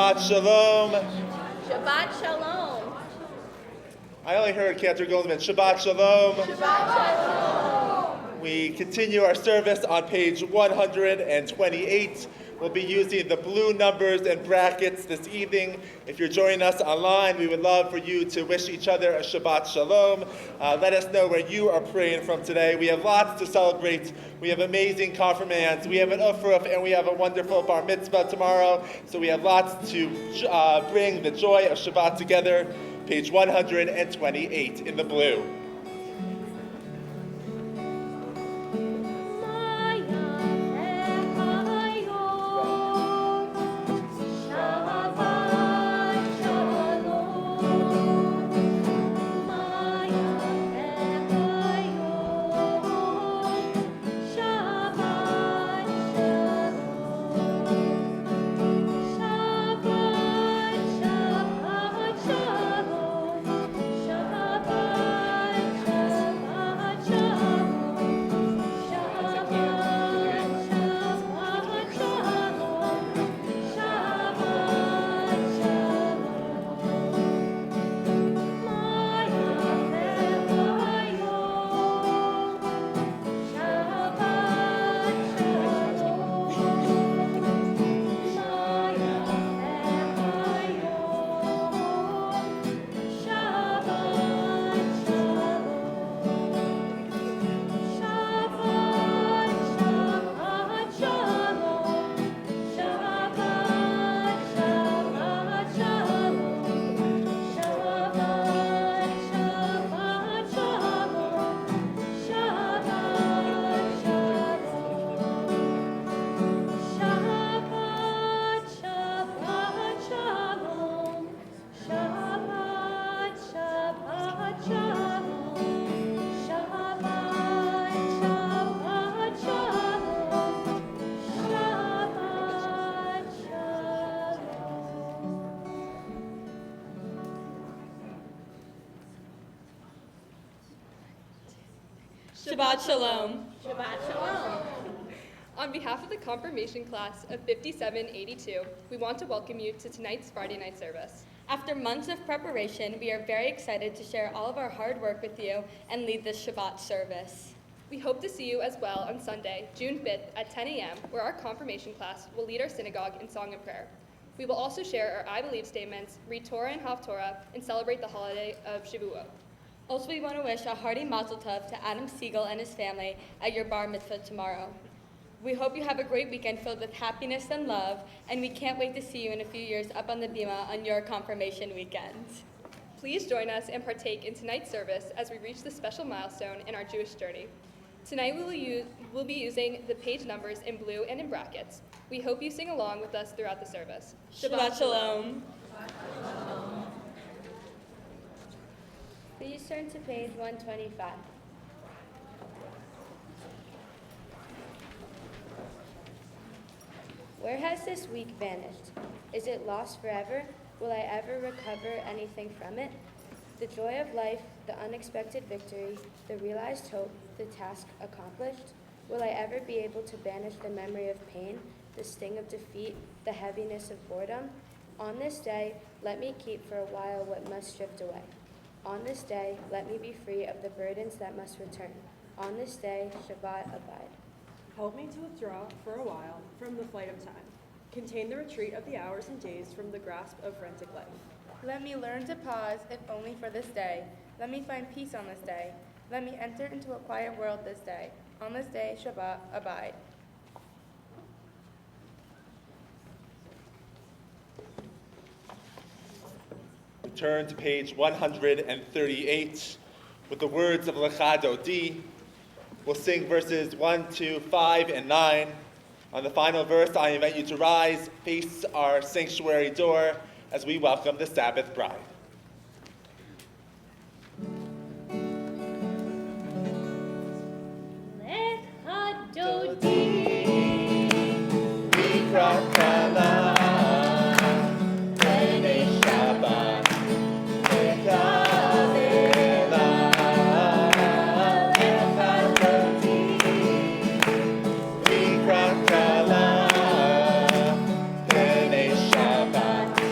Shabbat Shalom. Shabbat Shalom. I only heard Cantor Goldman. Shabbat Shalom. Shabbat Shalom. We continue our service on page 128. We'll be using the blue numbers and brackets this evening. If you're joining us online, we would love for you to wish each other a Shabbat Shalom. Let us know where you are praying from today. We have lots to celebrate. We have amazing confirmands. We have an Ufruf, and we have a wonderful Bar Mitzvah tomorrow. So we have lots to bring the joy of Shabbat together. Page 128 in the blue. Shabbat Shalom. Shabbat Shalom. On behalf of the confirmation class of 5782, we want to welcome you to tonight's Friday night service. After months of preparation, we are very excited to share all of our hard work with you and lead this Shabbat service. We hope to see you as well on Sunday, June 5th at 10 a.m., where our confirmation class will lead our synagogue in song and prayer. We will also share our I Believe statements, read Torah and Haftorah, and celebrate the holiday of Shavuot. Also, we want to wish a hearty mazel tov to Adam Siegel and his family at your bar mitzvah tomorrow. We hope you have a great weekend filled with happiness and love, and we can't wait to see you in a few years up on the bima on your confirmation weekend. Please join us and partake in tonight's service as we reach this special milestone in our Jewish journey. Tonight we'll be using the page numbers in blue and in brackets. We hope you sing along with us throughout the service. Shabbat Shalom. Please turn to page 125. Where has this week vanished? Is it lost forever? Will I ever recover anything from it? The joy of life, the unexpected victory, the realized hope, the task accomplished? Will I ever be able to banish the memory of pain, the sting of defeat, the heaviness of boredom? On this day, let me keep for a while what must drift away. On this day, let me be free of the burdens that must return. On this day, Shabbat abide. Help me to withdraw for a while from the flight of time. Contain the retreat of the hours and days from the grasp of frantic life. Let me learn to pause, if only for this day. Let me find peace on this day. Let me enter into a quiet world this day. On this day, Shabbat abide. Turn to page 138 with the words of Lecha Dodi. We'll sing verses 1, 2, 5, and 9. On the final verse, I invite you to rise, face our sanctuary door as we welcome the Sabbath bride. Lecha Dodi. Shabbat.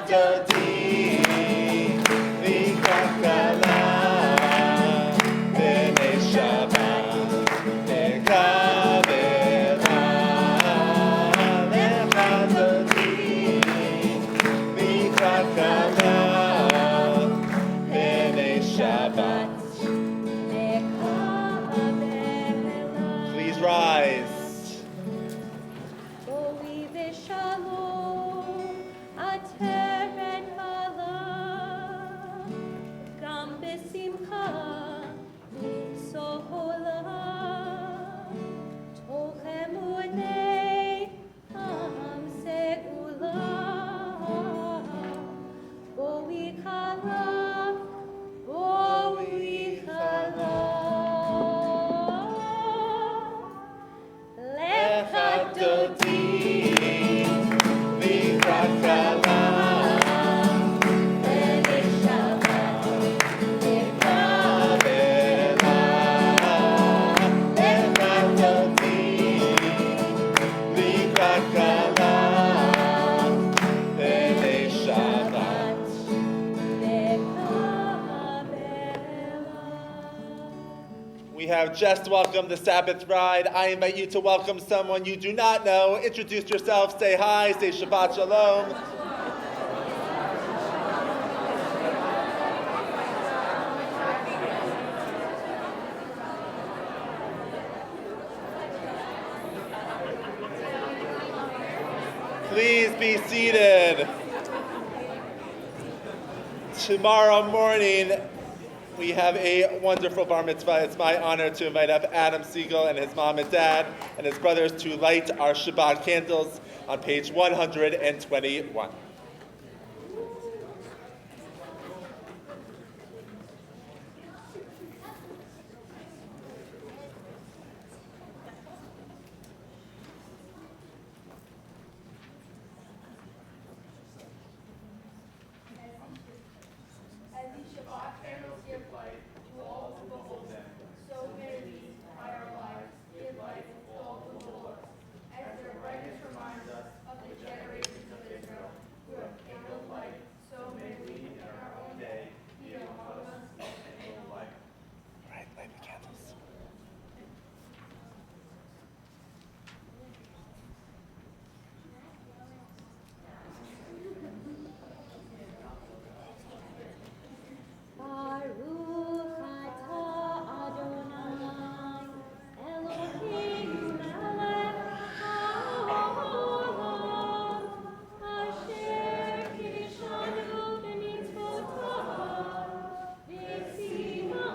Hadodi, Vikakala, Bene Shabbat, Nekavela, Hadodi, Vikakala, Bene Shabbat. Please rise. Boi v'shalom, ater et vala, gam b'simcha, b'sohola, tochem unei am se'ula, boi kala, boi kala. Hadodi, Vikakala, Bene Shabbat, Nekavela, Hadodi, Vikakala, Bene Shabbat. We have just welcomed the Sabbath bride. I invite you to welcome someone you do not know. Introduce yourself, say hi, say Shabbat Shalom. Please be seated. Tomorrow morning, we have a wonderful bar mitzvah. It's my honor to invite up Adam Siegel and his mom and dad and his brothers to light our Shabbat candles on page 121. As these Shabbat candles give light to all who behold them, so may we, by our lives, give light to all who behold us. As their brightness reminds us of the generations of Israel, who have kindled light, so may we, in our own day, be among us and kindle light. All right, light the candles. Baruch atah Adonai, Eloheinu melech haolam, asher kiddushanu b'mitzvotav, v'tzivanu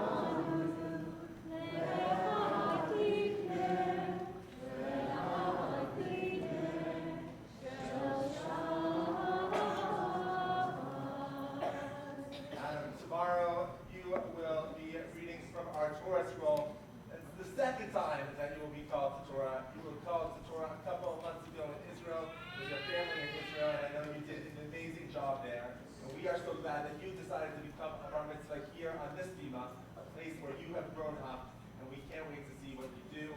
le'achadikeh, shel Adam, tomorrow you will be reading from our Torah scroll. It's the second time that you will be called to Torah. You were called to Torah a couple of months ago in Israel with your family in Israel, and I know you did an amazing job there. And we are so glad that you decided to become a bar mitzvah here on this bima, a place where you have grown up, and we can't wait to see what you do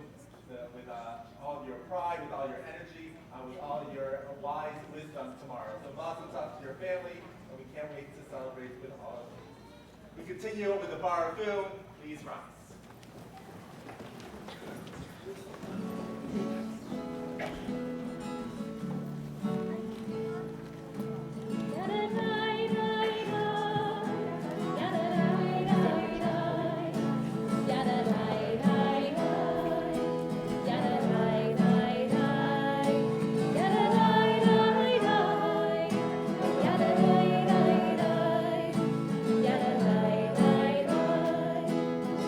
with all of your pride, with all your energy, with all your wise wisdom tomorrow. So mazel tov to your family, and we can't wait to celebrate with all of you. We continue with the Baruch. Please rise.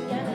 Yeah.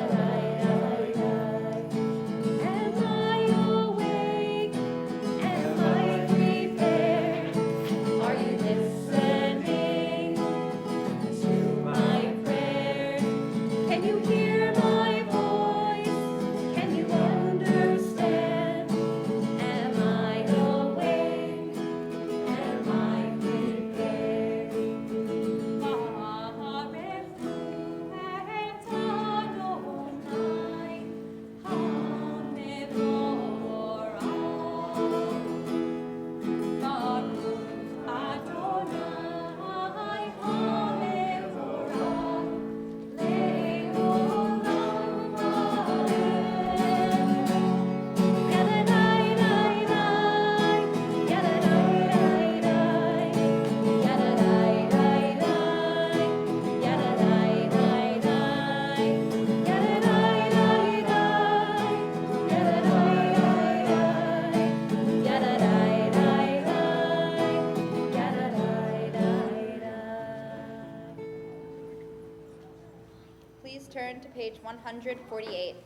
please turn to page 148.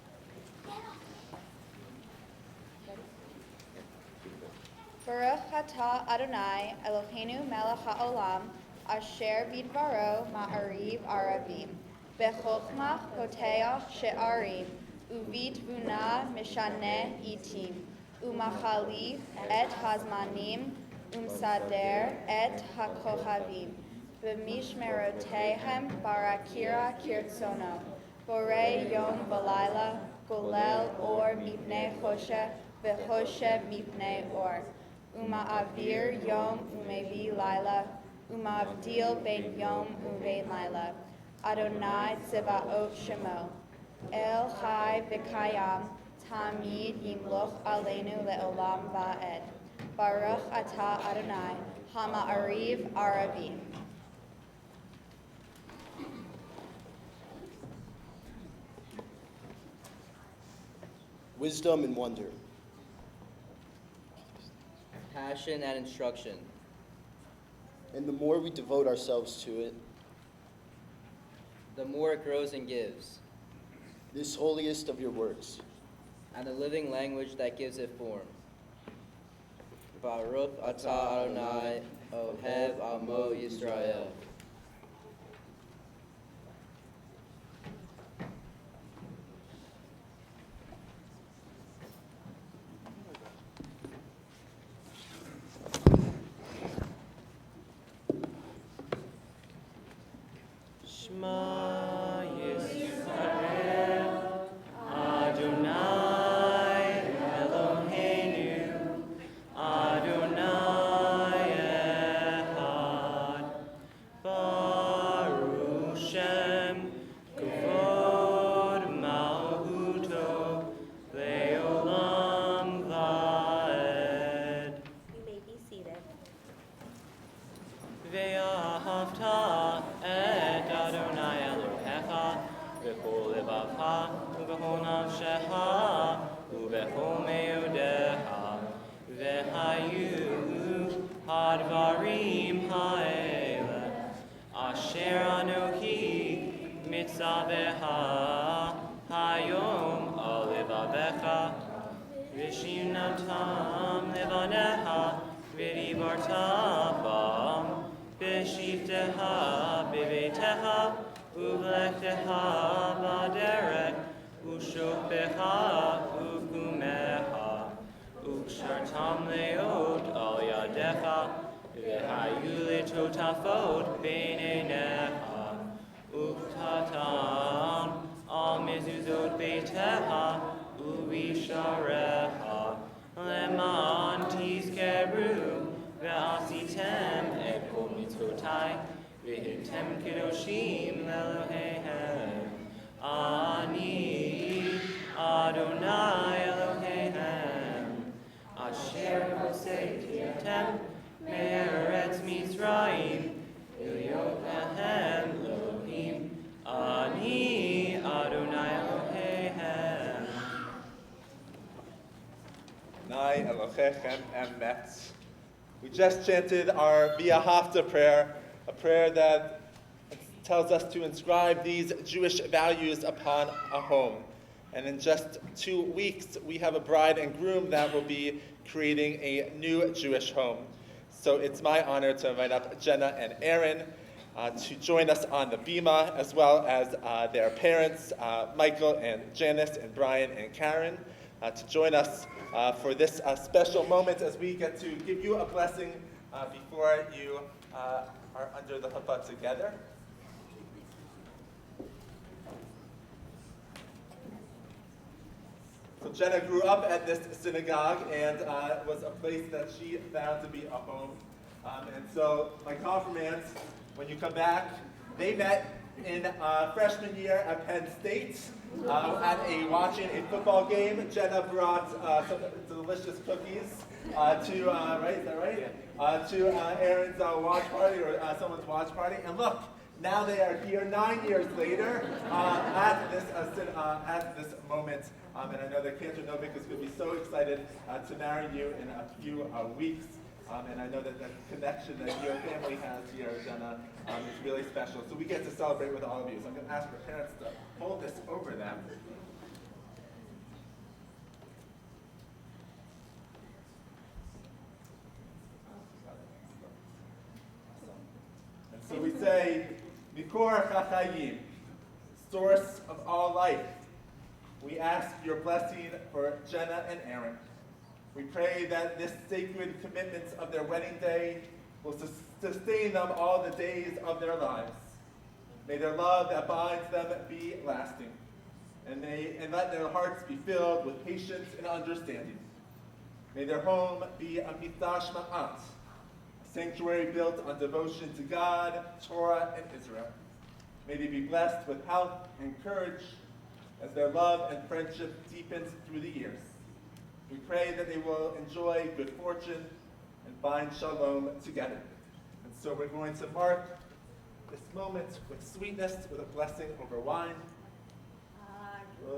Baruch atah Adonai Eloheinu melech haolam asher bidvaro ma'ariv aravim bechokmah poteach she'arim uvitvuna mishaneh itim umachalif et hazmanim umsader et hakohavim b'mishmerotehem barakira kirtsono borei yom v'layla golel or mipnei choshe v'choshe mipnei or Uma'avir yom umevi laila, uma'avdil ben yom uvein laila. Adonai tzevaot shemo. El chai v'kayam, tamid yimloch aleinu le'olam va'ed. Baruch atah Adonai, hama'ariv aravim. Wisdom and wonder. Passion and instruction. And the more we devote ourselves to it, the more it grows and gives. This holiest of your works. And the living language that gives it form. Baruch atah Adonai, Ohev Amo Yisrael. Shema Yisrael, Adonai Eloheinu, Adonai Echad, Baruch Shem, Kavod Malchuto, Leolam Vaed. You may be seated. Ve'ahavta et Adonai Elohecha b'chol levacha u'b'chol nafshecha u'b'chol me'odecha v'hayu hadvarim ha'ele asher anochi mitzavecha hayom al levavecha v'shivnatam levanecha v'dibarta bam B'shivteha b'veiteha, u'v'lechteha b'derek, u'shofecha u'kumecha, u'kshartam leot al yadecha, v'hayu letotafot b'neinecha, u'ktatam al mezuzot beiteha, u'visharecha, leman tizkeru, ve'asitem et kol mitzvotai, ve'hitem kedoshim Eloheihem. Ani Adonai Eloheihem, asher hoseitiatem me'eretz Mitzrayim, Eliot lehem Elohim. Ani Adonai Eloheihem. Nai Elohechem Emet. We just chanted our Via Hafta prayer, a prayer that tells us to inscribe these Jewish values upon a home. And in just 2 weeks, we have a bride and groom that will be creating a new Jewish home. So it's my honor to invite up Jenna and Aaron to join us on the bima, as well as their parents, Michael and Janice and Brian and Karen, to join us for this special moment as we get to give you a blessing before you are under the chuppah together. So Jenna grew up at this synagogue and was a place that she found to be a home. And so my confirmands, when you come back, they met in freshman year at Penn State watching a football game. Jenna brought some delicious cookies to, right, is that right? To Aaron's watch party or someone's watch party. And look, now they are here 9 years later at this moment. And I know that Cantor Novik is going to be so excited to marry you in a few weeks. And I know that the connection that your family has here, Jenna, is really special. So we get to celebrate with all of you. So I'm going to ask your parents to hold this over them. And so we say, Mikor Chachayim, source of all life. We ask your blessing for Jenna and Aaron. We pray that this sacred commitment of their wedding day will sustain them all the days of their lives. May their love that binds them be lasting, and let their hearts be filled with patience and understanding. May their home be a mikdash ma'at, a sanctuary built on devotion to God, Torah, and Israel. May they be blessed with health and courage as their love and friendship deepens through the years. We pray that they will enjoy good fortune and find shalom together. And so we're going to mark this moment with sweetness, with a blessing over wine. We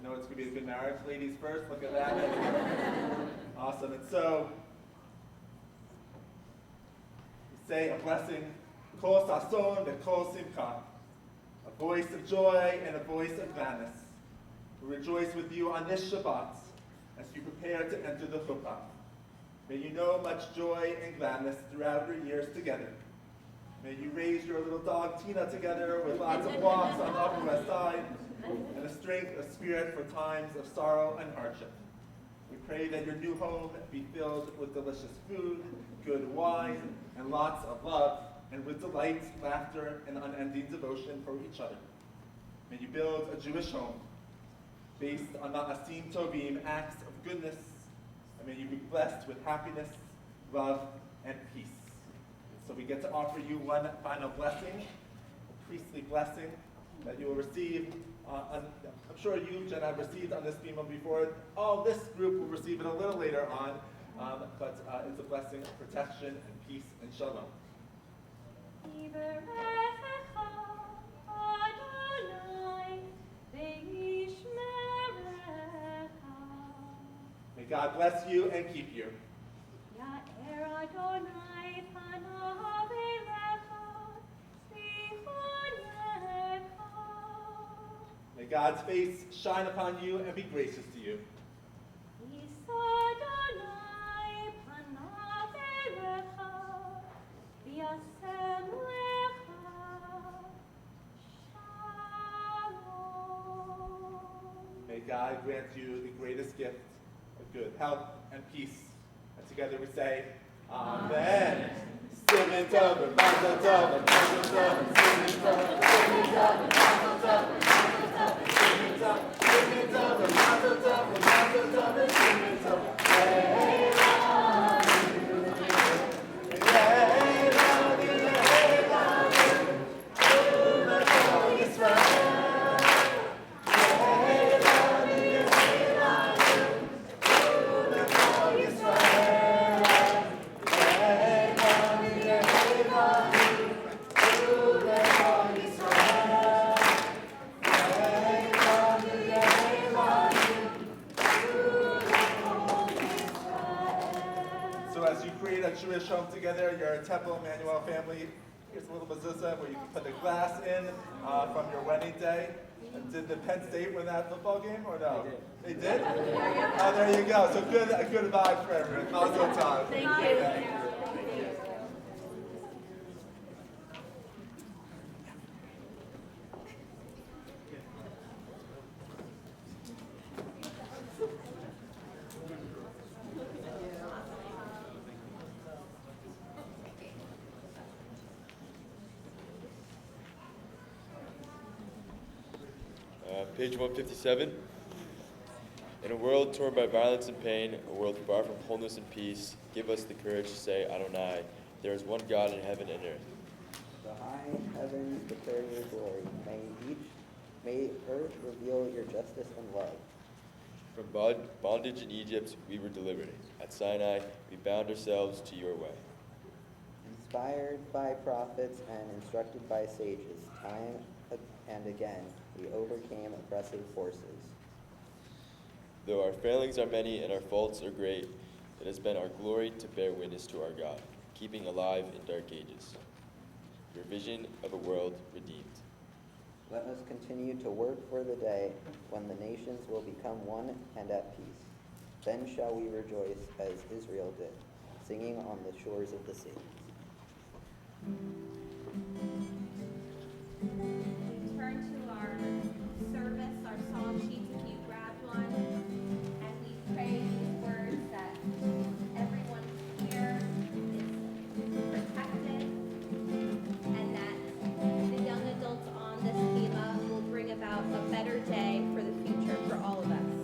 know it's going to be a good marriage. Ladies first, look at that. Awesome. And so, we say a blessing, kol sason v'kol simcha, a voice of joy and a voice of gladness. We rejoice with you on this Shabbat as you prepare to enter the chuppah. May you know much joy and gladness throughout your years together. May you raise your little dog Tina together with lots of walks on the Upper West Side and a strength of spirit for times of sorrow and hardship. We pray that your new home be filled with delicious food, good wine, and lots of love, and with delight, laughter, and unending devotion for each other. May you build a Jewish home based on ma'asim tovim, acts of goodness, and may you be blessed with happiness, love, and peace. So we get to offer you one final blessing, a priestly blessing that you will receive. I'm sure you, Jen, have received on this bima before. All this group will receive it a little later on, but it's a blessing of protection and peace and shalom. May God bless you and keep you. May God's face shine upon you and be gracious to you. May God grant you the greatest gift of good health and peace. And together we say, Amen. Simen tov, mazel tov, mazel tov, simen tov, mazel tov, simen tov, simen tov, mazel tov, mazel tov, simen tov. Hey, Jewish home together, you're a Temple Emanu-El family. Here's a little mezuzah where you can put the glass in from your wedding day. And did the Penn State win that football game or no? They did? Oh, there you go. So a good vibe for everyone. Mazel tov. Thank you. Thank you. Page 157. In a world torn by violence and pain, a world far from wholeness and peace, give us the courage to say, Adonai, there is one God in heaven and earth. The high heavens declare your glory. May earth reveal your justice and love. From bondage in Egypt, we were delivered. At Sinai, we bound ourselves to your way. In Inspired by prophets and instructed by sages, time and again, we overcame oppressive forces. Though our failings are many and our faults are great, it has been our glory to bear witness to our God, keeping alive in dark ages your vision of a world redeemed. Let us continue to work for the day when the nations will become one and at peace. Then shall we rejoice as Israel did, singing on the shores of the sea. We turn to our service, our psalm sheets, if you grabbed one, and we pray these words that everyone here is protected, and that the young adults on this Kila will bring about a better day for the future for all of us.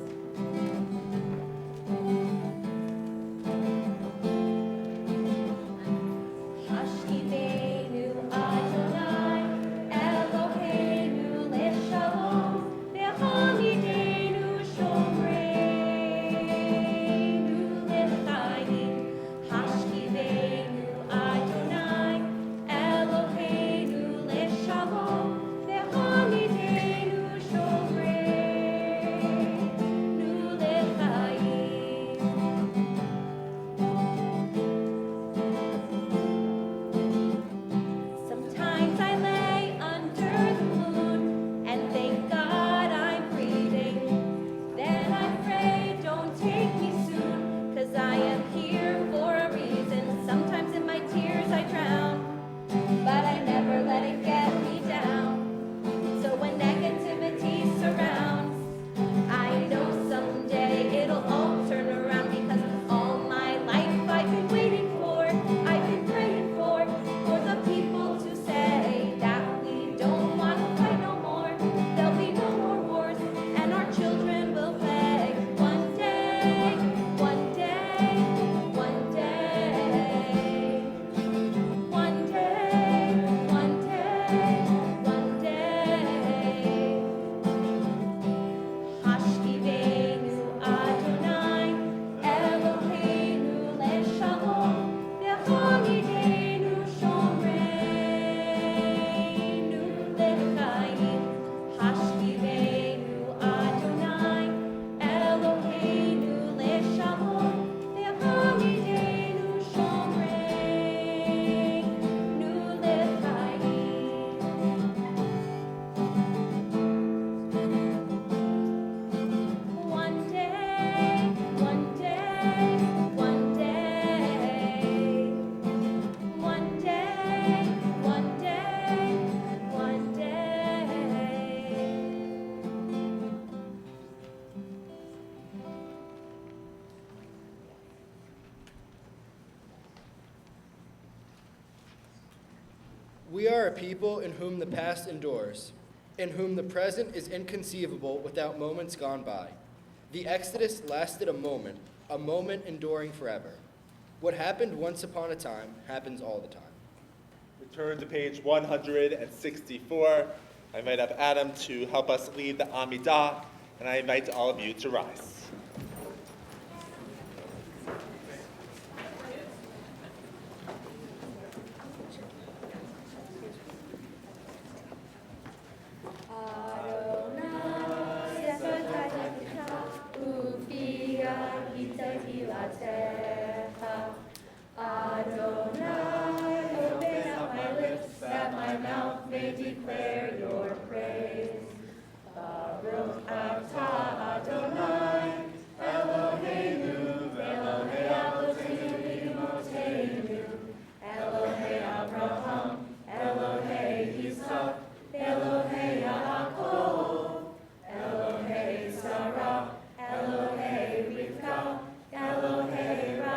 We are a people in whom the past endures, in whom the present is inconceivable without moments gone by. The Exodus lasted a moment enduring forever. What happened once upon a time happens all the time. Return to page 164. I invite up Adam to help us lead the Amidah, and I invite all of you to rise. Elohei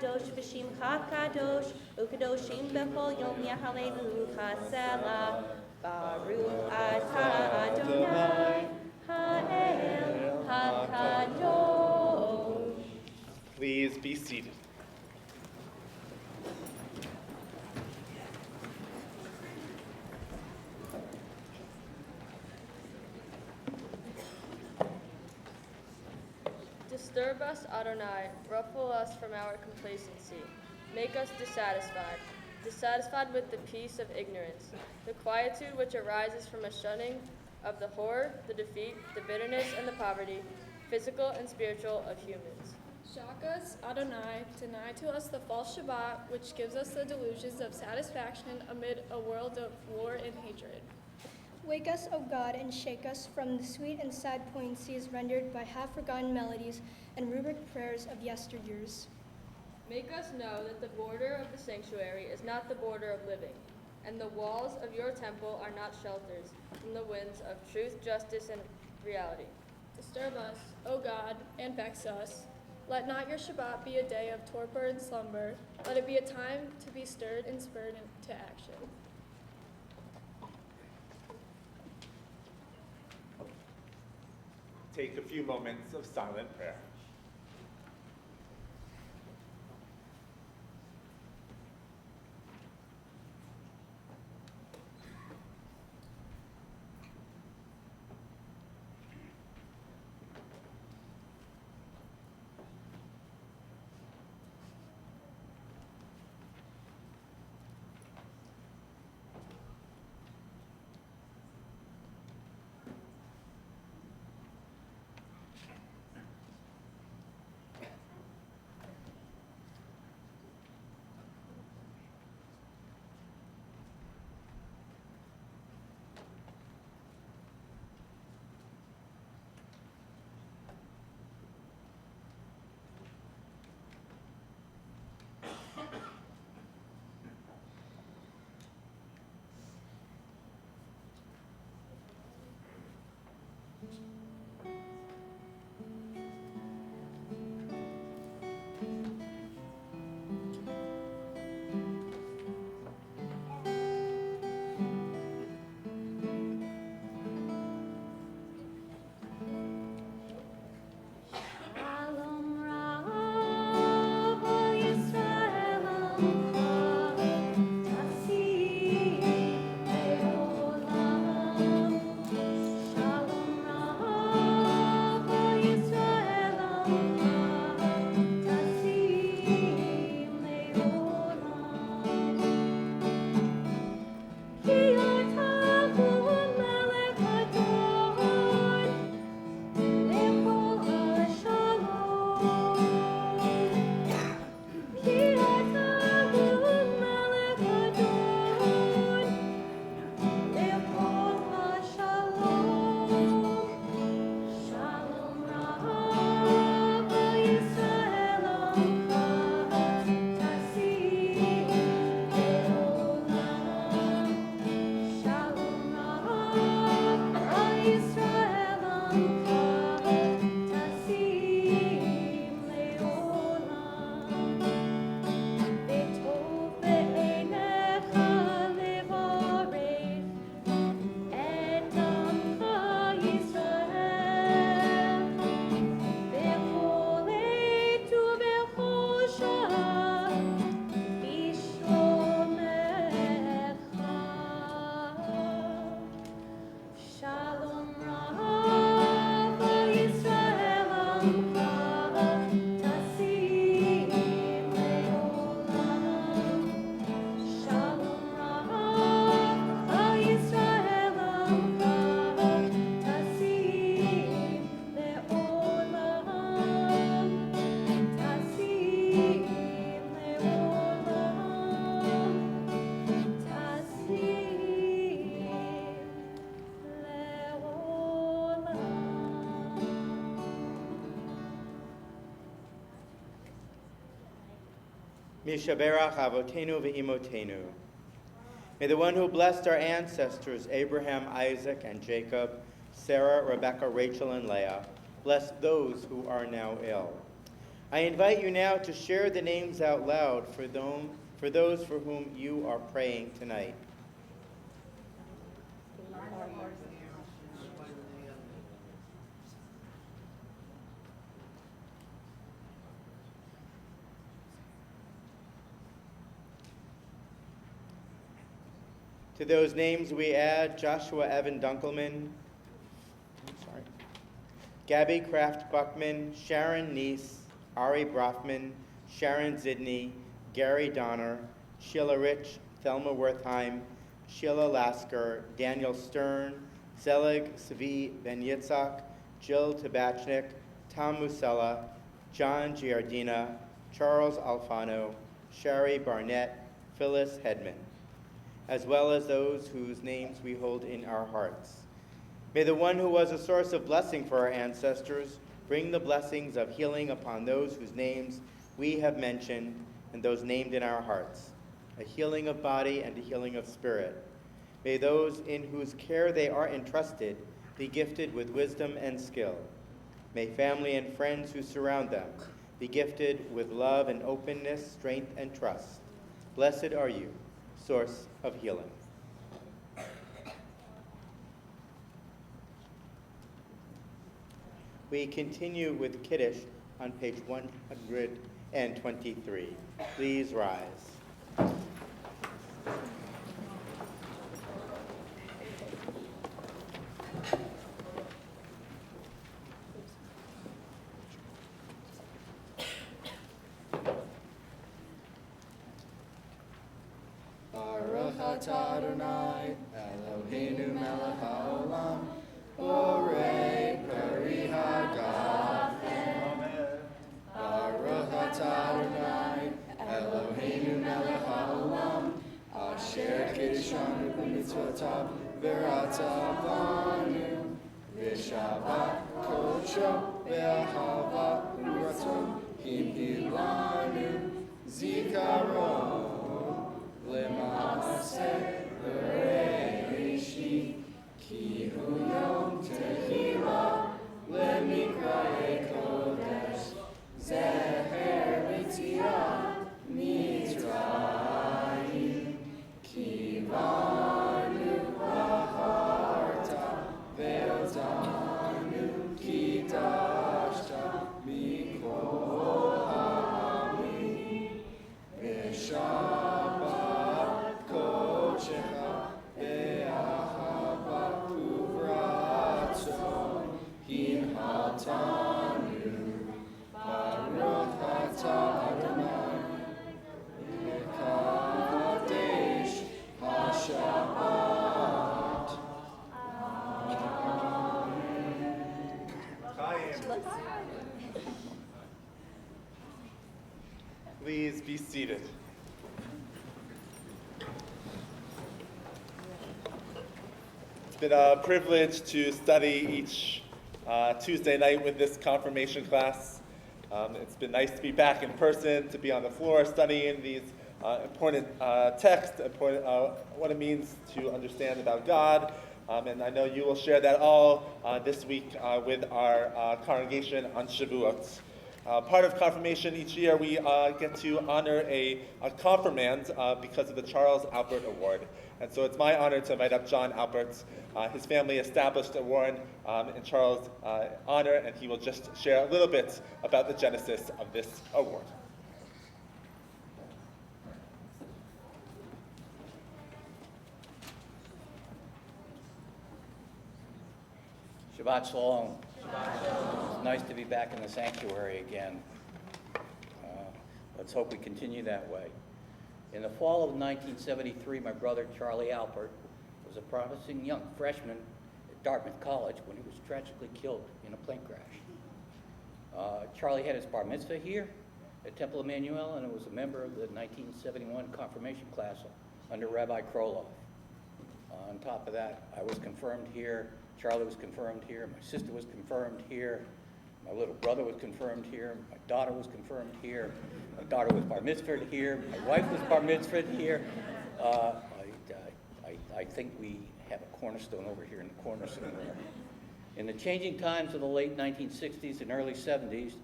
kadosh v'shimcha kadosh, ukadoshim b'chol yom yahalelu chasela. Baruch atah Adonai, ha'el hakadosh. Please be seated. Disturb us, Adonai, ruffle us from our complacency. Make us dissatisfied with the peace of ignorance, the quietude which arises from a shunning of the horror, the defeat, the bitterness, and the poverty, physical and spiritual, of humans. Shock us, Adonai, deny to us the false Shabbat, which gives us the delusions of satisfaction amid a world of war and hatred. Wake us, O God, and shake us from the sweet and sad poignancies rendered by half-forgotten melodies and rubric prayers of yesteryears. Make us know that the border of the sanctuary is not the border of living, and the walls of your temple are not shelters from the winds of truth, justice, and reality. Disturb us, O God, and vex us. Let not your Shabbat be a day of torpor and slumber. Let it be a time to be stirred and spurred into action. Take a few moments of silent prayer. Mishaberach Avotenu ve'imotenu. May the one who blessed our ancestors, Abraham, Isaac, and Jacob, Sarah, Rebekah, Rachel, and Leah, bless those who are now ill. I invite you now to share the names out loud for those for whom you are praying tonight. To those names we add Joshua Evan Dunkelman, Gabby Kraft Buckman, Sharon Neese, Ari Brofman, Sharon Zidney, Gary Donner, Sheila Rich, Thelma Wertheim, Sheila Lasker, Daniel Stern, Zelig Svi Ben Yitzhak, Jill Tabachnik, Tom Musella, John Giardina, Charles Alfano, Shari Barnett, Phyllis Hedman, as well as those whose names we hold in our hearts. May the one who was a source of blessing for our ancestors bring the blessings of healing upon those whose names we have mentioned and those named in our hearts, a healing of body and a healing of spirit. May those in whose care they are entrusted be gifted with wisdom and skill. May family and friends who surround them be gifted with love and openness, strength and trust. Blessed are you, source of healing. We continue with Kiddush on page 123. Please rise. Baruch atah Adonai, Eloheinu melech haolam, borei peri hagafen. Baruch atah Adonai, Eloheinu melech haolam, asher kiddushanu b'mitzvotav v'ratzav banu, v'shabbat kodsho v'ahava u'ratzon himhilanu zikaron. L'maaseh v'reishi ki hu yom tehila l'mikra'e kodesh zeher v'tziat mitzrayim ki banu v'harta ve'otanu ki dashta mikol ha'amim v'shabbat Baruch atah Adonai, mekadesh haShabbat. Please be seated. It's been a privilege to study each Tuesday night with this confirmation class. It's been nice to be back in person, to be on the floor studying these important texts, what it means to understand about God. And I know you will share that all this week with our congregation on Shavuot. Part of confirmation each year, we get to honor a confirmand because of the Charles Alpert Award. And so it's my honor to invite up John Alpert. His family established a warrant in Charles' honor, and he will just share a little bit about the genesis of this award. Shabbat Shalom. It's nice to be back in the sanctuary again. Let's hope we continue that way. In the fall of 1973, my brother Charlie Alpert was a promising young freshman at Dartmouth College when he was tragically killed in a plane crash. Charlie had his bar mitzvah here at Temple Emanu-El, and was a member of the 1971 confirmation class under Rabbi Kroloff. On top of that, I was confirmed here, Charlie was confirmed here, my sister was confirmed here, my little brother was confirmed here, my daughter was confirmed here, my daughter was bar mitzvahed here, my wife was bar mitzvahed here. I think we have a cornerstone over here in the corner somewhere. In the changing times of the late 1960s and early 70s,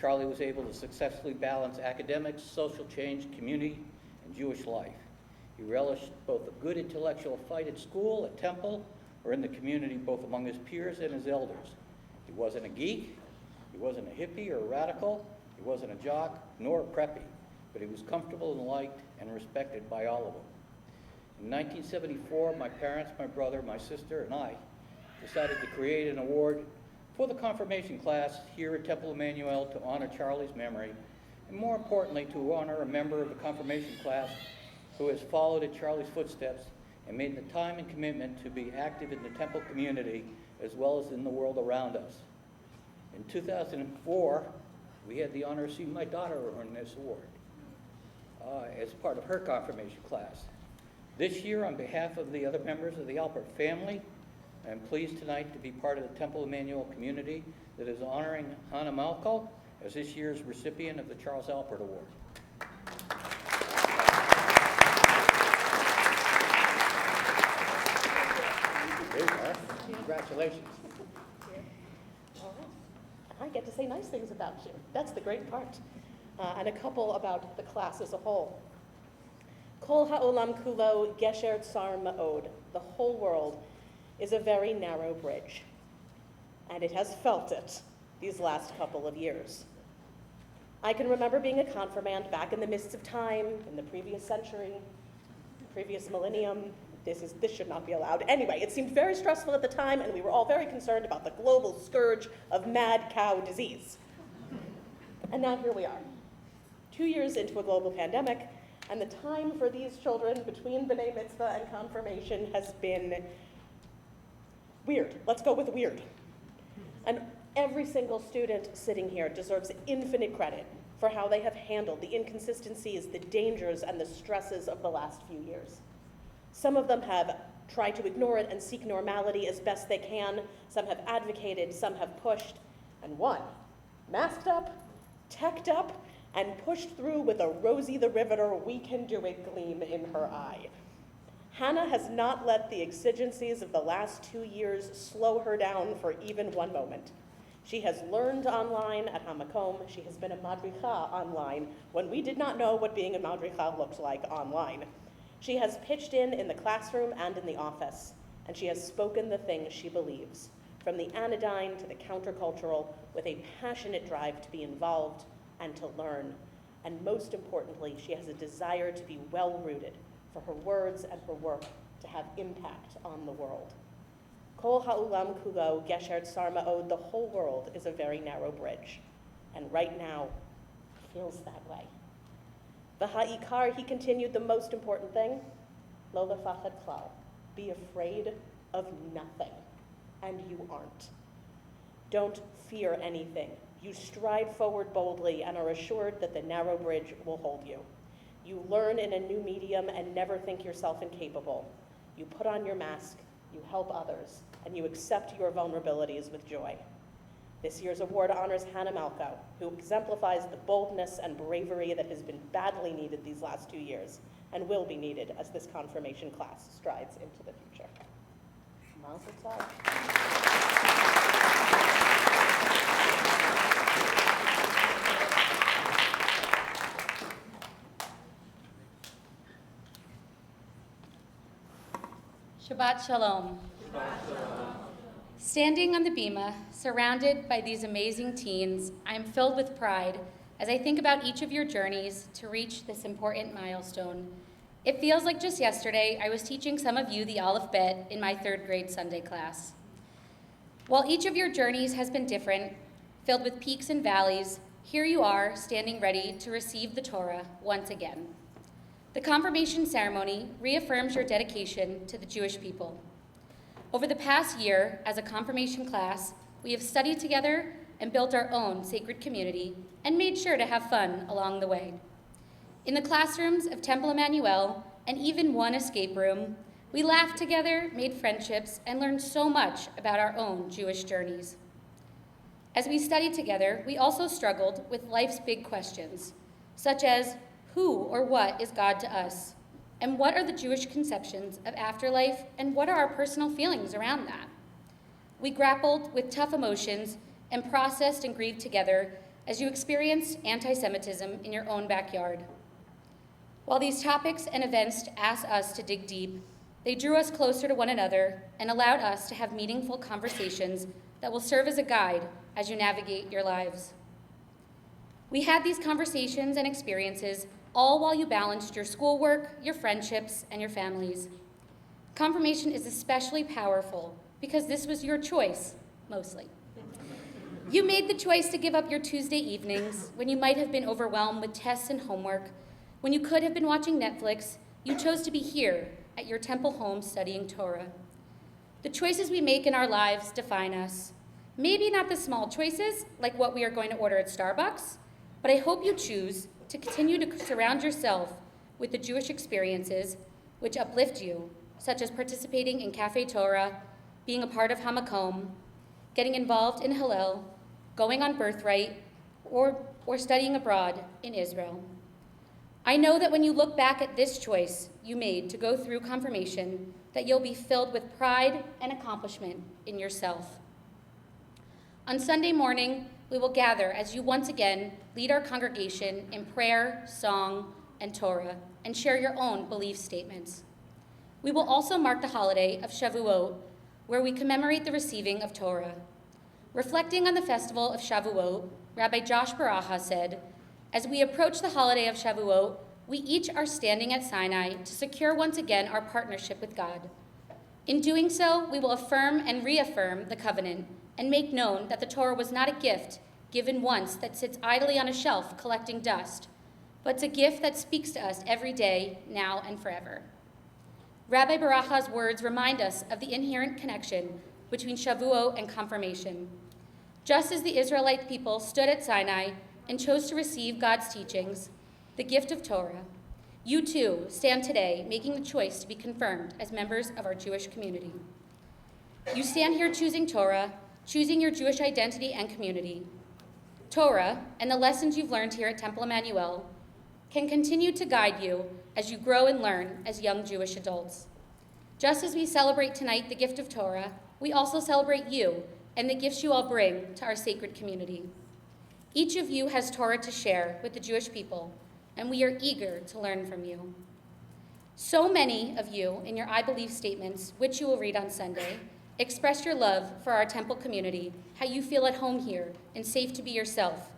Charlie was able to successfully balance academics, social change, community, and Jewish life. He relished both a good intellectual fight at school, at Temple, or in the community, both among his peers and his elders. He wasn't a geek, he wasn't a hippie or a radical, he wasn't a jock, nor a preppy, but he was comfortable and liked and respected by all of them. In 1974, my parents, my brother, my sister, and I decided to create an award for the confirmation class here at Temple Emanu-El to honor Charlie's memory, and more importantly, to honor a member of the confirmation class who has followed in Charlie's footsteps and made the time and commitment to be active in the Temple community as well as in the world around us. In 2004, we had the honor of seeing my daughter earn this award as part of her confirmation class. This year, on behalf of the other members of the Alpert family, I'm pleased tonight to be part of the Temple Emanu-El community that is honoring Hannah Malko as this year's recipient of the Charles Alpert Award. There you are. Congratulations. All right. I get to say nice things about you. That's the great part. And a couple about the class as a whole. Kol ha'olam kulo gesher tsar ma'od. The whole world is a very narrow bridge. And it has felt it these last couple of years. I can remember being a confirmand back in the mists of time, in the previous century, previous millennium. This should not be allowed. Anyway, it seemed very stressful at the time, and we were all very concerned about the global scourge of mad cow disease. And now here we are, 2 years into a global pandemic, and the time for these children between B'nai Mitzvah and confirmation has been weird. Let's go with weird. And every single student sitting here deserves infinite credit for how they have handled the inconsistencies, the dangers, and the stresses of the last few years. Some of them have tried to ignore it and seek normality as best they can. Some have advocated, some have pushed, and one masked up, teched up, and pushed through with a Rosie the Riveter, we can do it gleam in her eye. Hannah has not let the exigencies of the last 2 years slow her down for even one moment. She has learned online at Hamakom. She has been a madricha online when we did not know what being a madricha looked like online. She has pitched in the classroom and in the office, and she has spoken the things she believes, from the anodyne to the countercultural, with a passionate drive to be involved and to learn. And most importantly, she has a desire to be well-rooted, for her words and her work to have impact on the world. Kol ha'ulam kulo gesher tsar ma'od, the whole world is a very narrow bridge. And right now, it feels that way. V'ha'ikar, he continued, the most important thing, lo lefachad klal, be afraid of nothing, and you aren't. Don't fear anything. You stride forward boldly and are assured that the narrow bridge will hold you. You learn in a new medium and never think yourself incapable. You put on your mask, you help others, and you accept your vulnerabilities with joy. This year's award honors Hannah Malko, who exemplifies the boldness and bravery that has been badly needed these last 2 years and will be needed as this confirmation class strides into the future. Mazel tov. Shabbat Shalom. Standing on the bima, surrounded by these amazing teens, I am filled with pride as I think about each of your journeys to reach this important milestone. It feels like just yesterday I was teaching some of you the Aleph Bet in my 3rd grade Sunday class. While each of your journeys has been different, filled with peaks and valleys, here you are standing ready to receive the Torah once again. The confirmation ceremony reaffirms your dedication to the Jewish people. Over the past year, as a confirmation class, we have studied together and built our own sacred community and made sure to have fun along the way. In the classrooms of Temple Emanu-El and even one escape room, we laughed together, made friendships, and learned so much about our own Jewish journeys. As we studied together, we also struggled with life's big questions, such as who or what is God to us? And what are the Jewish conceptions of afterlife, and what are our personal feelings around that? We grappled with tough emotions and processed and grieved together as you experienced anti-Semitism in your own backyard. While these topics and events asked us to dig deep, they drew us closer to one another and allowed us to have meaningful conversations that will serve as a guide as you navigate your lives. We had these conversations and experiences all while you balanced your schoolwork, your friendships, and your families. Confirmation is especially powerful because this was your choice, mostly. You made the choice to give up your Tuesday evenings when you might have been overwhelmed with tests and homework. When you could have been watching Netflix, you chose to be here at your temple home studying Torah. The choices we make in our lives define us. Maybe not the small choices, like what we are going to order at Starbucks, but I hope you choose to continue to surround yourself with the Jewish experiences which uplift you, such as participating in Cafe Torah, being a part of Hamakom, getting involved in Hillel, going on Birthright, or studying abroad in Israel. I know that when you look back at this choice you made to go through confirmation, that you'll be filled with pride and accomplishment in yourself. On Sunday morning, we will gather as you once again lead our congregation in prayer, song, and Torah, and share your own belief statements. We will also mark the holiday of Shavuot, where we commemorate the receiving of Torah. Reflecting on the festival of Shavuot, Rabbi Josh Baraha said, "As we approach the holiday of Shavuot, we each are standing at Sinai to secure once again our partnership with God. In doing so, we will affirm and reaffirm the covenant and make known that the Torah was not a gift given once that sits idly on a shelf collecting dust, but it's a gift that speaks to us every day, now and forever." Rabbi Baracha's words remind us of the inherent connection between Shavuot and confirmation. Just as the Israelite people stood at Sinai and chose to receive God's teachings, the gift of Torah, you too stand today making the choice to be confirmed as members of our Jewish community. You stand here choosing Torah, choosing your Jewish identity and community. Torah and the lessons you've learned here at Temple Emanu-El can continue to guide you as you grow and learn as young Jewish adults. Just as we celebrate tonight the gift of Torah, we also celebrate you and the gifts you all bring to our sacred community. Each of you has Torah to share with the Jewish people, and we are eager to learn from you. So many of you in your I believe statements, which you will read on Sunday, express your love for our temple community, how you feel at home here and safe to be yourself.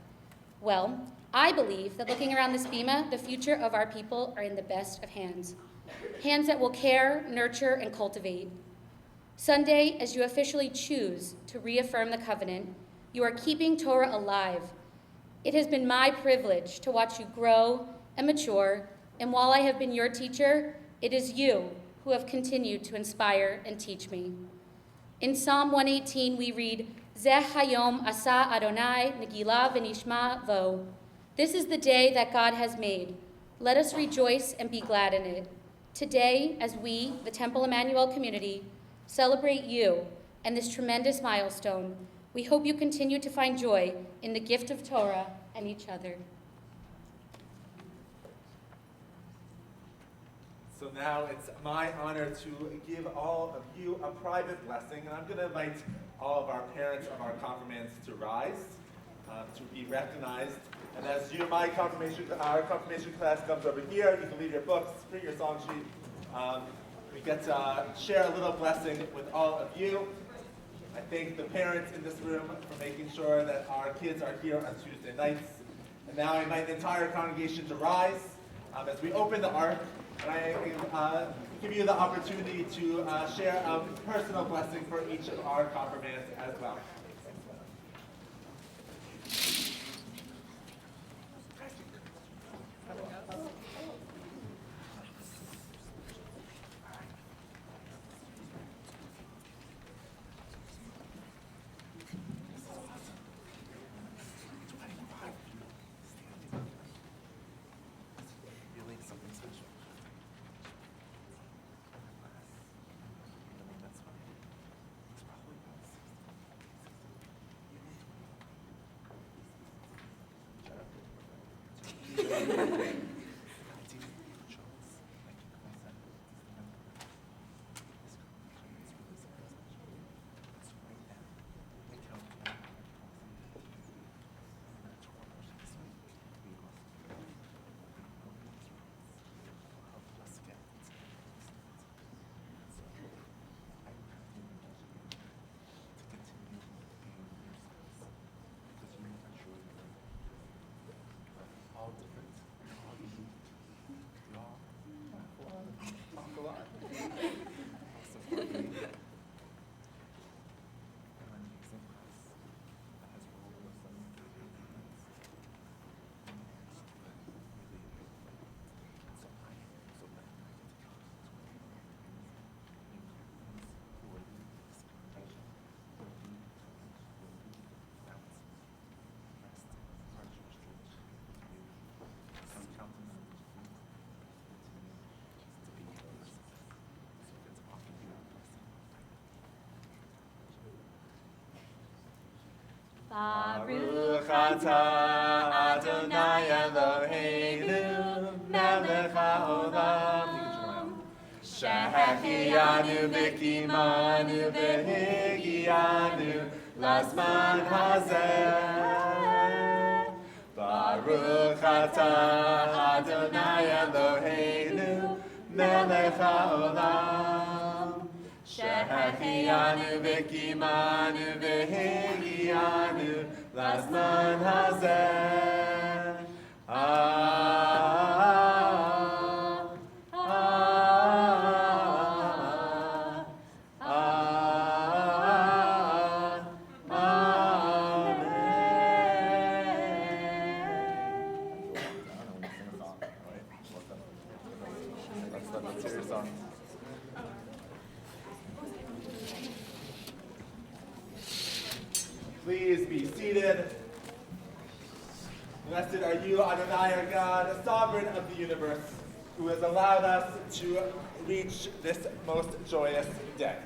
Well, I believe that looking around this bima, the future of our people are in the best of hands. Hands that will care, nurture, and cultivate. Sunday, as you officially choose to reaffirm the covenant, you are keeping Torah alive. It has been my privilege to watch you grow and mature, and while I have been your teacher, it is you who have continued to inspire and teach me. In Psalm 118, we read, Zeh hayom asa Adonai negila v'nishma vo. This is the day that God has made. Let us rejoice and be glad in it. Today, as we, the Temple Emanu-El community, celebrate you and this tremendous milestone, we hope you continue to find joy in the gift of Torah and each other. So now it's my honor to give all of you a private blessing, and I'm going to invite all of our parents of our confirmands to rise, to be recognized. And as our confirmation class comes over here, you can leave your books, bring your song sheet. We get to share a little blessing with all of you. I thank the parents in this room for making sure that our kids are here on Tuesday nights. And now I invite the entire congregation to rise as we open the ark. And I give you the opportunity to share a personal blessing for each of our confirmands as well. Baruch atah Adonai Eloheinu melech haolam שהחיינו וקיימנו והגיענו לזמן הזה. ברוך אתה אדוני אלוהינו מלך העולם שהחיינו וקיימנו והגיענו לזמן הזה. Please be seated. Blessed are you, Adonai, our God, sovereign of the universe, who has allowed us to reach this most joyous day.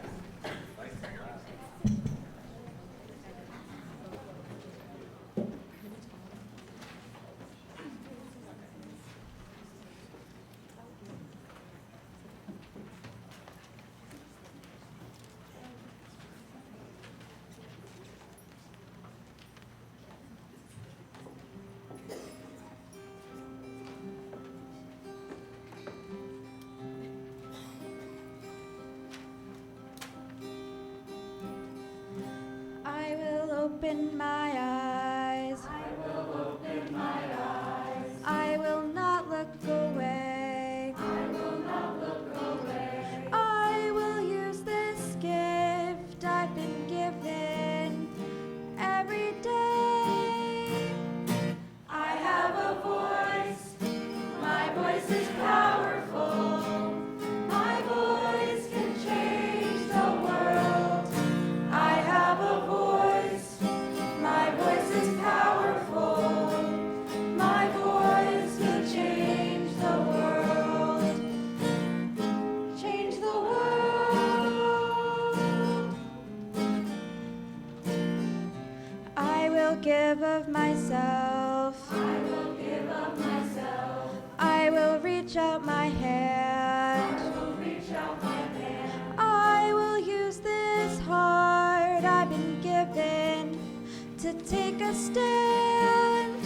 I will open my eyes. I will open my eyes. I will not look away. I will not look away. I will use this gift I've been given every day. I have a voice. My voice is powerful. My voice can change the world. I have a voice. My voice is powerful. My voice can change the world. Change the world. I will give of myself. I will give of myself. I will reach out my hand. I will reach out my hand. I will use this heart I've been given to take a stand.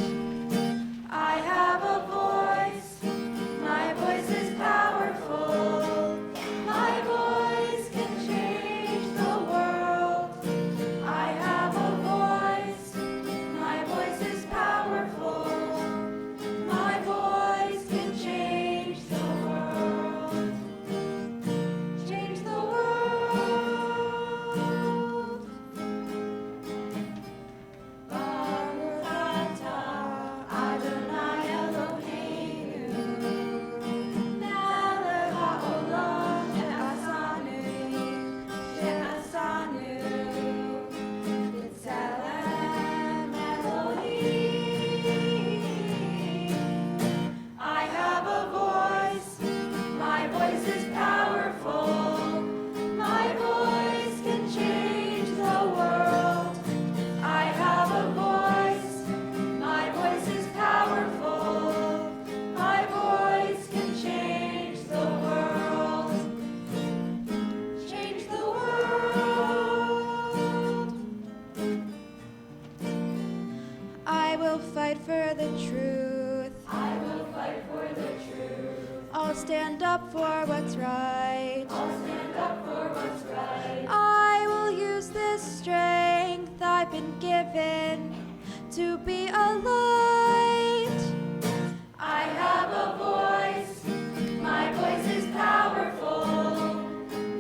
I have a voice. My voice is powerful. My voice can change the world. I have a voice. My voice is powerful. My voice can change the world. Change the world. Baruch atah Adonai Eloheinu melech haolam she'asanu b'tselem Elohim. I have a voice. My voice is powerful. My voice can change the world. I have a voice. My voice is powerful. My voice can change the world. Change the world. I will fight for the truth. I will fight for the truth. I'll stand up for what's right. I'll stand up for what's right. I will use this strength I've been given to be a light. I have a voice. My voice is powerful.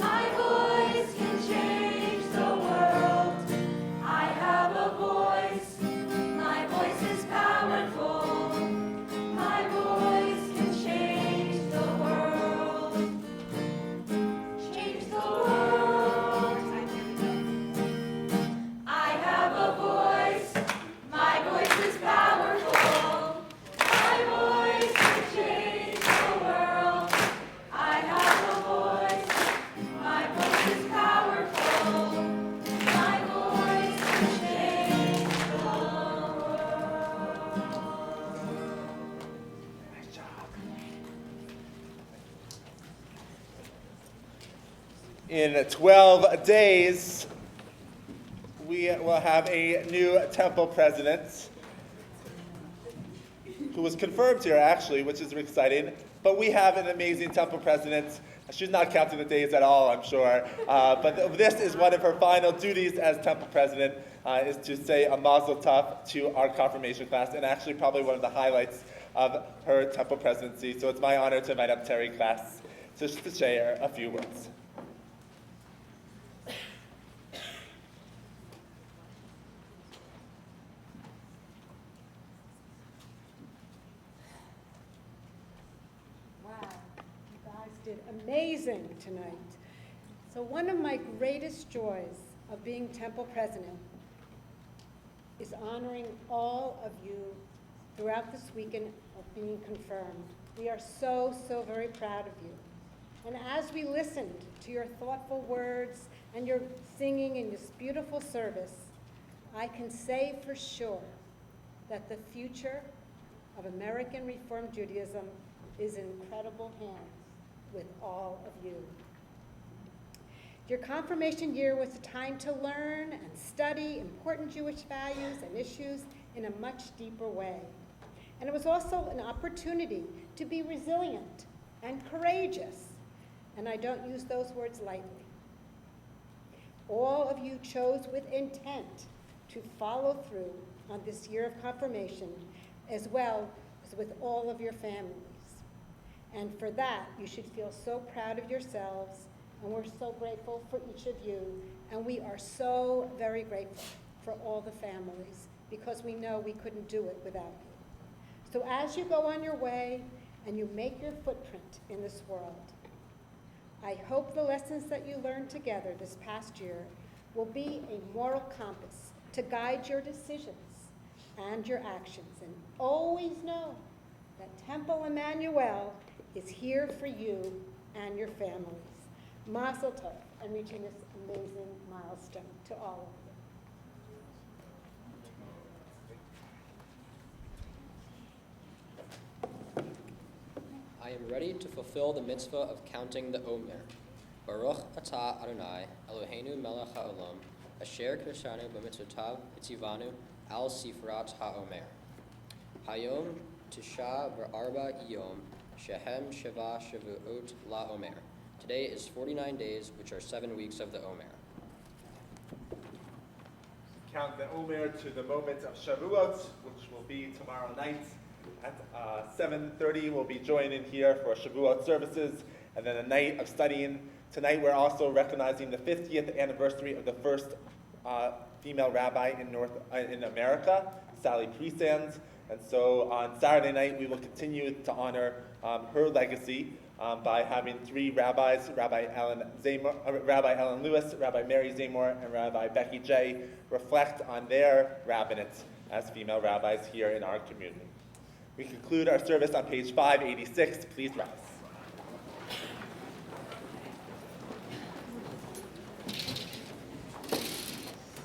My voice can change the world. I have a voice. My voice is powerful. My voice can change the world. Change the world. I have a voice. My voice is powerful. In 12 days, we will have a new temple president who was confirmed here, actually, which is exciting. But we have an amazing temple president. She's not counting the days at all, I'm sure. But this is one of her final duties as temple president, is to say a mazel tov to our confirmation class, and actually probably one of the highlights of her temple presidency. So it's my honor to invite up Terry Class to share a few words. Did amazing tonight. So one of my greatest joys of being temple president is honoring all of you throughout this weekend of being confirmed. We are so, so very proud of you. And as we listened to your thoughtful words and your singing in this beautiful service, I can say for sure that the future of American Reform Judaism is in incredible hands with all of you. Your confirmation year was a time to learn and study important Jewish values and issues in a much deeper way. And it was also an opportunity to be resilient and courageous, and I don't use those words lightly. All of you chose with intent to follow through on this year of confirmation, as well as with all of your families. And for that, you should feel so proud of yourselves, and we're so grateful for each of you, and we are so very grateful for all the families, because we know we couldn't do it without you. So as you go on your way and you make your footprint in this world, I hope the lessons that you learned together this past year will be a moral compass to guide your decisions and your actions. And always know that Temple Emanu-El is here for you and your families. Mazel tov, and reaching this amazing milestone to all of you. I am ready to fulfill the mitzvah of counting the Omer. Baruch atah Adonai, Eloheinu melech haolam, asher k'nashanu b'mitzvotav hitzivanu al sifrat haomer. Hayom tisha v'arba yom, shehem sheva shavuot la Omer. Today is 49 days, which are 7 weeks of the Omer. Count the Omer to the moment of Shavuot, which will be tomorrow night. At 7:30, we'll be joining here for Shavuot services, and then a night of studying. Tonight, we're also recognizing the 50th anniversary of the first female rabbi in America, Sally Priesand. And so on Saturday night, we will continue to honor her legacy by having 3 rabbis, Rabbi Ellen Lewis, Rabbi Mary Zamor, and Rabbi Becky J., reflect on their rabbinate as female rabbis here in our community. We conclude our service on page 586. Please rise.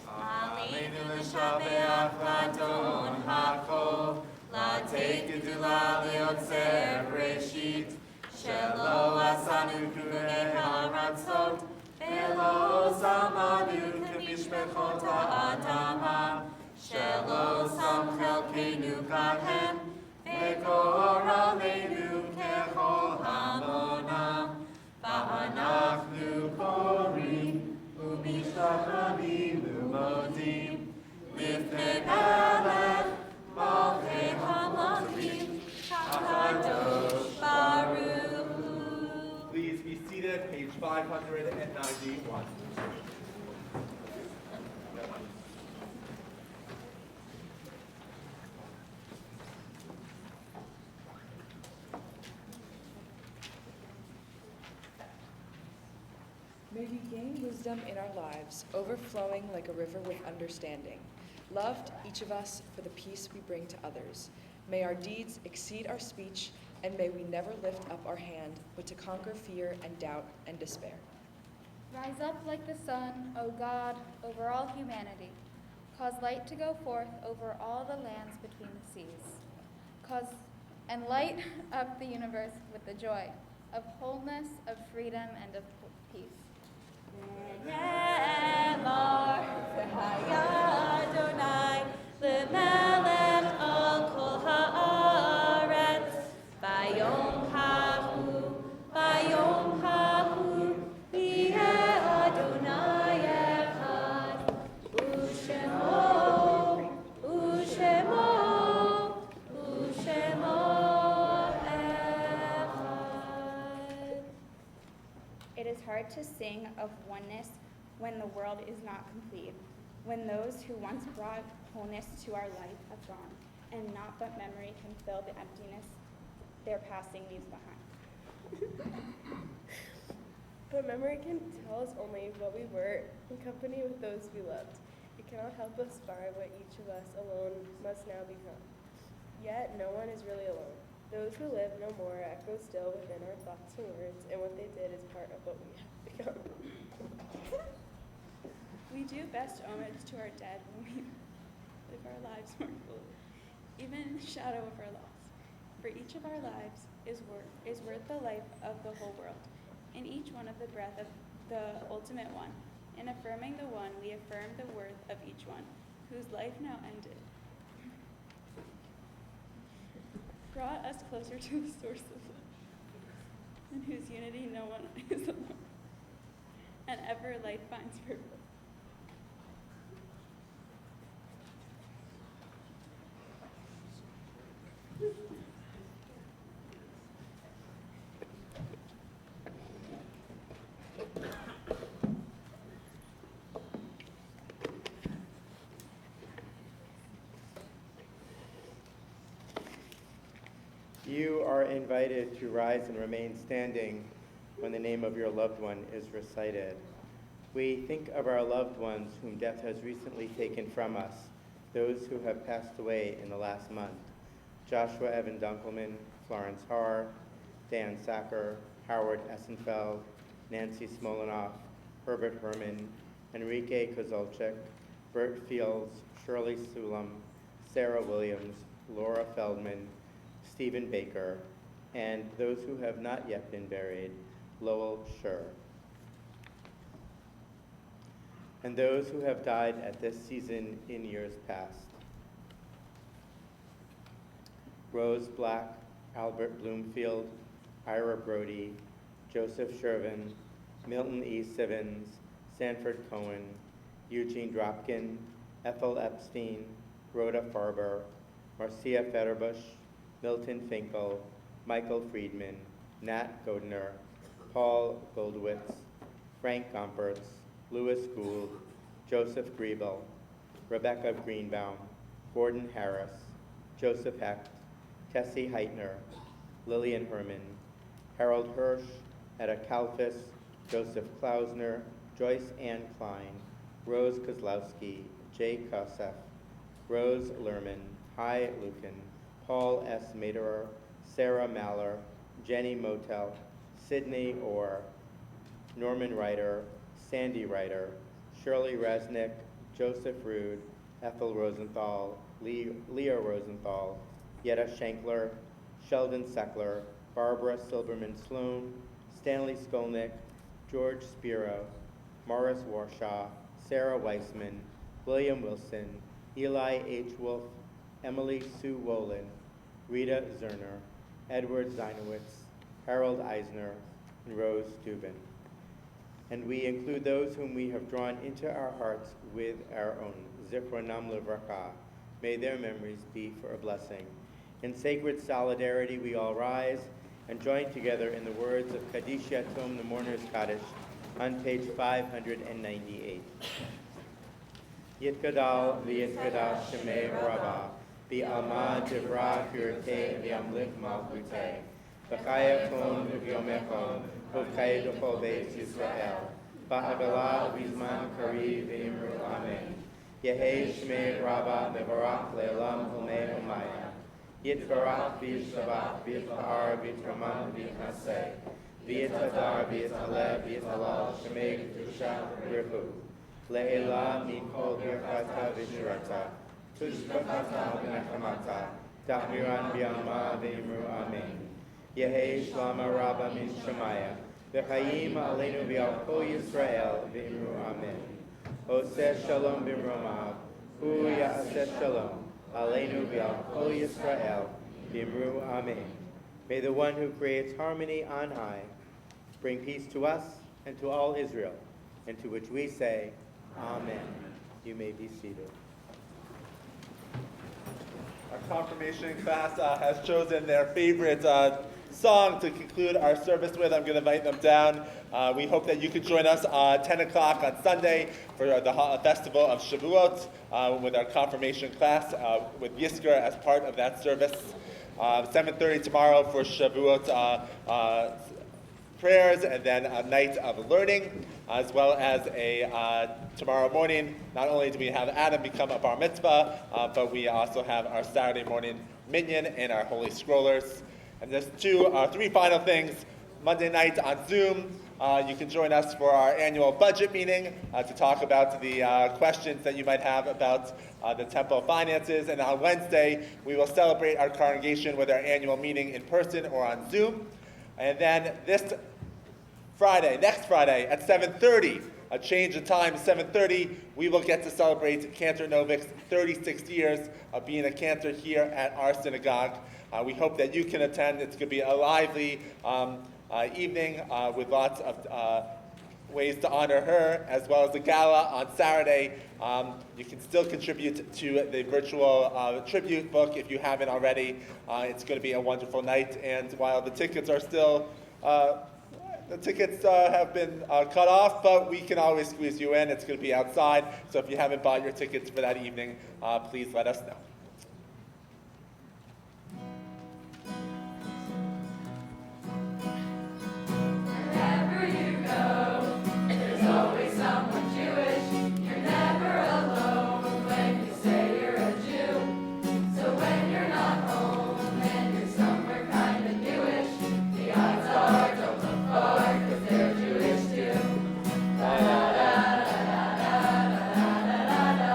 Aleinu l'shabeach l'adon hakol, l'atei gedula liotzer reshit, shelo asanu k'nei haratzot, velo zamanu k'mishpechot ha'adama, shelo sam chelkeinu kahem, v'kor aleinu kechol hamonam, va'anachnu korim, u'mishtachavim u'modim, lifnei melech, malchei hamalchim, kadosh baruch. Please be seated, page 591. May we gain wisdom in our lives, overflowing like a river with understanding. Loved, each of us, for the peace we bring to others. May our deeds exceed our speech, and may we never lift up our hand, but to conquer fear and doubt and despair. Rise up like the sun, O God, over all humanity. Cause light to go forth over all the lands between the seas. And light up the universe with the joy of wholeness, of freedom, and of peace. Ne'emar v'haya Adonai lemelech al kol haaretz bayom hahu yeh Adonai echad u'shemo echad. It is hard to sing of oneness when the world is not complete, when those who once brought wholeness to our life have gone, and naught but memory can fill the emptiness their passing leaves behind. But memory can tell us only what we were in company with those we loved. It cannot help us find what each of us alone must now become. Yet no one is really alone. Those who live no more echo still within our thoughts and words, and what they did is part of what we have become. We do best homage to our dead when we live our lives more fully, even in the shadow of our loss. For each of our lives is worth the life of the whole world. In each one of the breath of the ultimate one. In affirming the one, we affirm the worth of each one, whose life now ended, brought us closer to the source of love, in whose unity no one is alone, and ever life finds purpose. You are invited to rise and remain standing when the name of your loved one is recited. We think of our loved ones whom death has recently taken from us, those who have passed away in the last month. Joshua Evan Dunkelman, Florence Haar, Dan Sacker, Howard Essenfeld, Nancy Smolenoff, Herbert Herman, Enrique Kozolchik, Bert Fields, Shirley Sulam, Sarah Williams, Laura Feldman, Stephen Baker, and those who have not yet been buried, Lowell Schur. And those who have died at this season in years past. Rose Black, Albert Bloomfield, Ira Brody, Joseph Shervin, Milton E. Sivens, Sanford Cohen, Eugene Dropkin, Ethel Epstein, Rhoda Farber, Marcia Fetterbush, Milton Finkel, Michael Friedman, Nat Godner, Paul Goldwitz, Frank Gompertz, Louis Gould, Joseph Griebel, Rebecca Greenbaum, Gordon Harris, Joseph Hecht, Tessie Heitner, Lillian Herman, Harold Hirsch, Etta Kalfis, Joseph Klausner, Joyce Ann Klein, Rose Kozlowski, Jay Kosef, Rose Lerman, Hai Lukin, Paul S. Maderer, Sarah Maller, Jenny Motel, Sydney Orr, Norman Ryder, Sandy Ryder, Shirley Resnick, Joseph Rude, Ethel Rosenthal, Leah Rosenthal, Yetta Schenkler, Sheldon Seckler, Barbara Silberman Sloan, Stanley Skolnick, George Spiro, Morris Warshaw, Sarah Weissman, William Wilson, Eli H. Wolf, Emily Sue Wolin, Rita Zerner, Edward Zeinowitz, Harold Eisner, and Rose Dubin. And we include those whom we have drawn into our hearts with our own. Zichronam Livracha. May their memories be for a blessing. In sacred solidarity, we all rise and join together in the words of Kaddish Yatom, the Mourner's Kaddish, on page 598. Yitkadal v'yitkadash shemei Rabbah, v'alma divra kirtei v'yamlik malchutei, v'chayakon v'yomechon, v'chayed v'chol beis Yisrael, v'hagalah v'zman kari v'imru amen. Yehei shmei Rabbah mevarach le'olam umei umaya. Yitvarach v'yishabach v'yitpa'ar v'yitramam v'yitnaseh, v'yitadar v'yitaleh v'yitalal shemei kedusha v'rihu. Le'ela mikol birchata v'shirata, tushbachata v'nechamata, tahmiran v'yalma v'imru amen. Yehei shlama rabba min shemaya, V'chaim aleinu v'al kol Yisrael v'imru amen. Oseh shalom b'mromav, hu ya'aseh shalom, aleinu v'al kol Yisrael v'imru amen. May the one who creates harmony on high bring peace to us and to all Israel, and to which we say, Amen. You may be seated. Our confirmation class has chosen their favorite song to conclude our service with. I'm going to invite them down. We hope that you could join us at 10 o'clock on Sunday for the festival of Shavuot with our confirmation class with Yisker as part of that service. 7:30 tomorrow for Shavuot prayers, and then a night of learning, as well as tomorrow morning. Not only do we have Adam become a bar mitzvah, but we also have our Saturday morning minyan and our holy scrollers. And there's three final things. Monday night on Zoom, you can join us for our annual budget meeting to talk about the questions that you might have about the temple finances. And on Wednesday, we will celebrate our congregation with our annual meeting in person or on Zoom. And then next Friday at 7:30, a change in time, 7:30, we will get to celebrate Cantor Novik's 36 years of being a cantor here at our synagogue. We hope that you can attend. It's going to be a lively evening with lots of ways to honor her, as well as the gala on Saturday. You can still contribute to the virtual tribute book if you haven't already. It's going to be a wonderful night, and while the tickets are still, have been cut off, but we can always squeeze you in. It's going to be outside, so if you haven't bought your tickets for that evening, please let us know. Wherever you go, there's always someone Jewish. You're never alone when you say you're a Jew. So when you're not home and you're somewhere kind of newish, the odds are don't look far 'cause they're Jewish too. Da da da da da da da da da.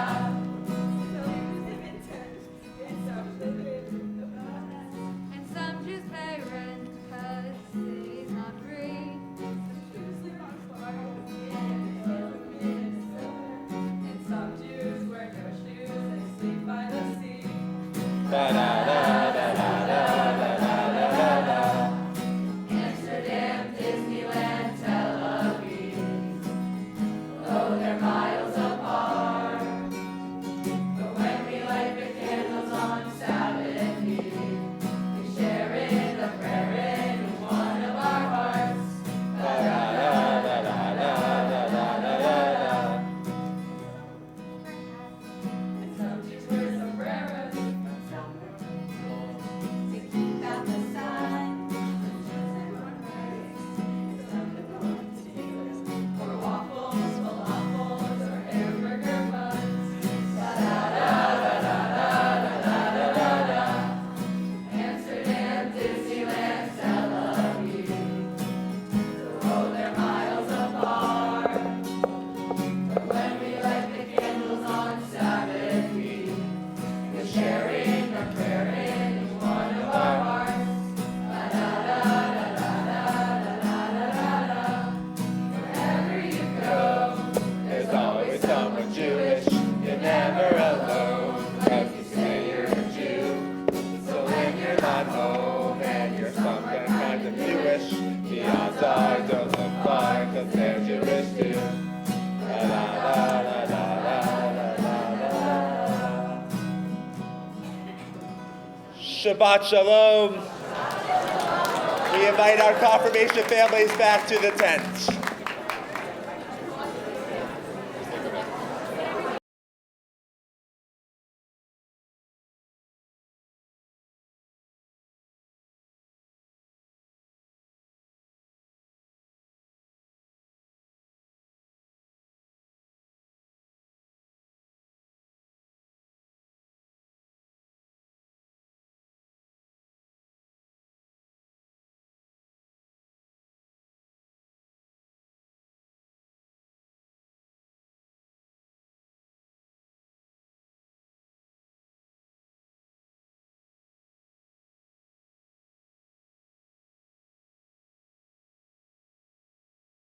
And some Jews pay rent 'cause city's not free. And some Jews wear no shoes and sleep by the sea. Da da da da da da da da da da. Amsterdam, Disneyland, Tel Aviv. Oh, they're miles apart. But when we light the candles on Sabbath Eve, we share in the prayer in one of our hearts. Da da da da da da da da da da. And some Jews wear sombreros, to keep out the sun. Or waffles, falafels, or hamburger buns. Da da da da da da da da da. Amsterdam, Disneyland, Tel Aviv. Oh, they're miles apart. But when we light the candles on Sabbath Eve, we're sharing our prayer in one of our hearts. Da da da da da da da da da da. Wherever you go, There's always someone Jewish. You're never alone, 'cause you say you're a Jew. So when you're not home and you're somewhere kind of Jewish, the odds are don't look far 'cause they're Jewish too. Da da da da da da da da da. Shabbat Shalom. We invite our confirmation families back to the tent.